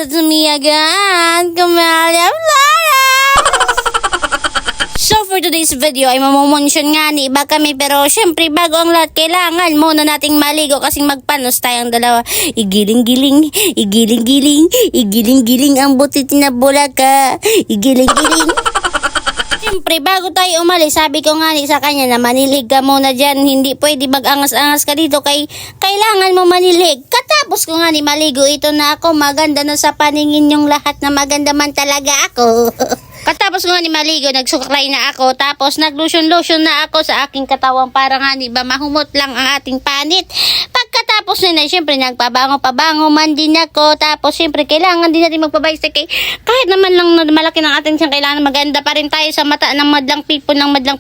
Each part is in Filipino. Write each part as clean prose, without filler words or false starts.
to me again, Camelia Flores! So for today's video ay mamomensyon nga ni iba kami, pero syempre bago ang lahat kailangan muna nating maligo kasing magpanos tayong dalawa. Igiling-giling, igiling-giling, igiling-giling ang butit na bulaka. Igiling-giling. Siyempre, bago tayo umalis, sabi ko nga ni sa kanya na manilig ka muna dyan. Hindi pwede mag-angas-angas ka dito kay kailangan mo manilig. Katapos ko nga ni maligo, ito na ako. Maganda na sa paningin yung lahat na maganda man talaga ako. Katapos ko nga ni maligo, nagsuklay na ako. Tapos naglotion-lotion na ako sa aking katawan para nga ni ba mahumot lang ang ating panit. Pagkatapos na syempre nagpabango-pabango man din ako. Tapos syempre kailangan din natin magpabayste kay kahit naman lang malaki ng ating siyang kailangan maganda pa rin tayo sa mata ng madlang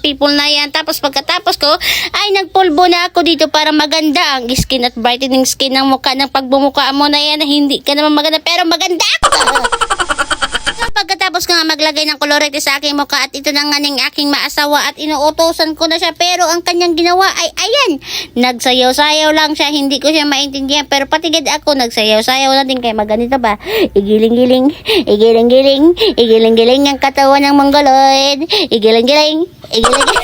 people na yan. Tapos pagkatapos ko ay nagpulbo na ako dito para maganda ang skin at brightening skin ng mukha ng pagbumuka mo na yan na hindi ka naman maganda pero maganda ako. Pagkatapos ko nga maglagay ng kolorete sa aking mukha at ito na nga ng aking maasawa at inuutosan ko na siya, pero ang kanyang ginawa ay ayan, nagsayaw-sayaw lang siya, hindi ko siya maintindihan pero patigid ako, nagsayaw-sayaw na din kaya maganito ba, igiling-giling, igiling-giling, igiling-giling ang katawan ng mongoloid, igiling-giling, igiling-giling.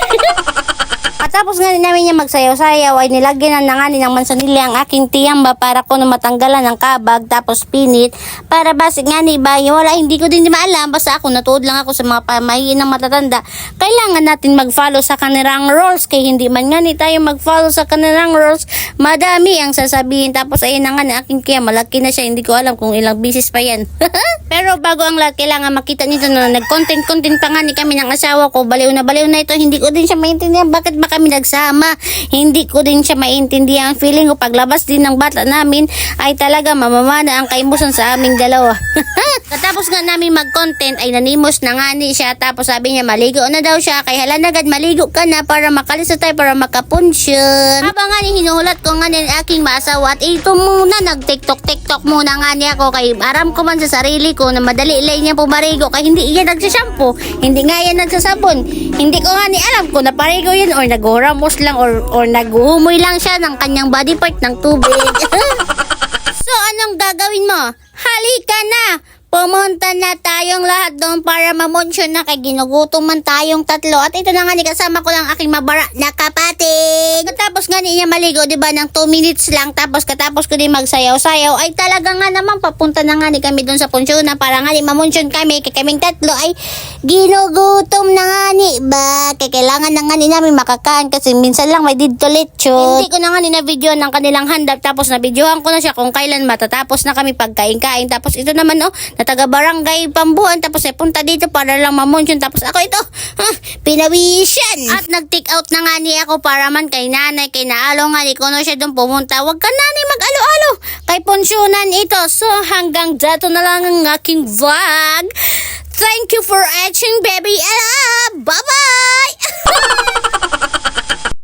At tapos nga namin niya magsayaw-sayaw ay nilagyan na nga ng mansanili ang aking tiyamba para ko na matanggalan ng kabag tapos pinit para basi nga ni ba wala, hindi ko din maalam, basta ako natuod lang ako sa mga pamahiin ng matatanda. Kailangan natin mag-follow sa kanilang rules kay hindi man nga ni tayo mag-follow sa kanilang rules, madami ang sasabihin. Tapos ayun na nga ni aking kaya malaki na siya, hindi ko alam kung ilang bisis pa yan. Pero bago ang lahat kailangan makita nito na nag-content pa nga ni kami ng asawa ko, baliw na ito, hindi ko din siya maintindihan bakit ba kami nagsama, hindi ko din siya maintindihan. Feeling ko paglabas din ng bata namin ay talaga mamamana ang kaimusan sa aming dalawa. Katapos nga namin mag-content ay nanimos na nga ni siya, tapos sabi niya maligo na daw siya kay halanagad maligo ka na para makalis na tayo para makapunsyon. Habang nga ni hinuhulat ko nga ni aking maasawa at ito muna nag-tiktok muna nga niya ako kay aram ko man sa sarili ko na madali ilay niya pumarigo kay hindi iyan nagsashampoo, hindi nga yan nagsasabon, hindi ko nga ni alam ko na parigo yan or naguramos lang or naghuhumoy lang siya ng kanyang body part ng tubig. So anong gagawin mo? Halika na! Pumunta na tayong lahat doon para mamonsyon na kay ginugutom man tayong tatlo. At ito na nga ni kasama ko lang aking mabara na kapatid. Tapos nga niya maligo, diba, ng 2 minutes lang. Tapos katapos ko din magsayaw-sayaw ay talaga nga naman papunta na nga ni kami doon sa punsyonan para nga ni mamonsyon kami. Kay kaming tatlo ay ginugutom na nga ni ba. Kaya kailangan na nga ni namin makakaan kasi minsan lang may dito lechon. Hindi ko na nga ni na video ng kanilang handap. Tapos na videohan ko na siya kung kailan matatapos na kami pagkain-kain. Tapos ito naman na taga barangay Pambuan, tapos ay punta dito para lang mamonsyon. Tapos ako ito pinawisan at nag-take out na nga ni ako para man kay nanay, kay naalo nga ni kuno siya doon pumunta. Wag ka nanay mag-alo-alo kay punsyonan ito. So hanggang dato na lang ang aking vlog. Thank you for watching, baby. Bye bye.